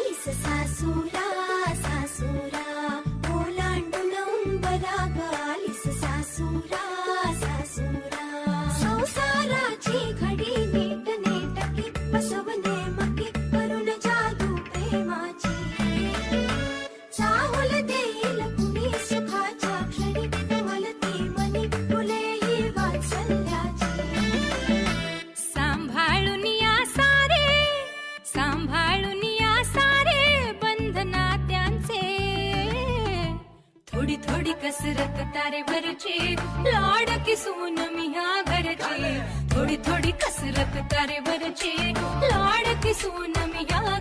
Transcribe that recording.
आलीस सासूरा सासूरा ओलांडून उंबरा ग आलीस सासूरा सासूरा संसाराची घडी नीट नेटकी बसवणे मकी करून जादू प्रेमाची चाहुल देईल कुणी सुखाच्या क्षणी कमलती मनी फुले ही वात्सल्याची सांभाळून या सारे बंधना त्यांचे थोडी थोडी कसरत तारेवरची लाडकी सून मी ह्या घरची थोडी थोडी कसरत तारेवरची लाडकी सून मी ह्या